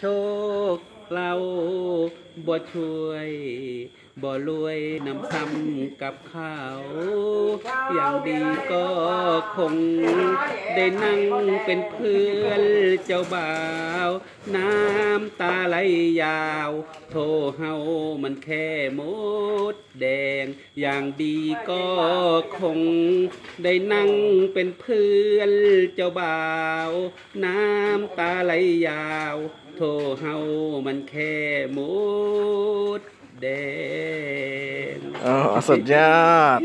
โชคเราบ่ช่วยบ่รวยนำคำกับเขาอย่างดีก็คงได้นั่งเป็นเพื่อนเจ้าบ่าวน้ำตาไหลยาวโทเฮามันแค่มดแดงอย่างดีก็คงได้นั่งเป็นเพื่อนเจ้าบ่าวน้ำตาไหลยาวโทเฮามันแค่มดแดงอ๋อสุดยอด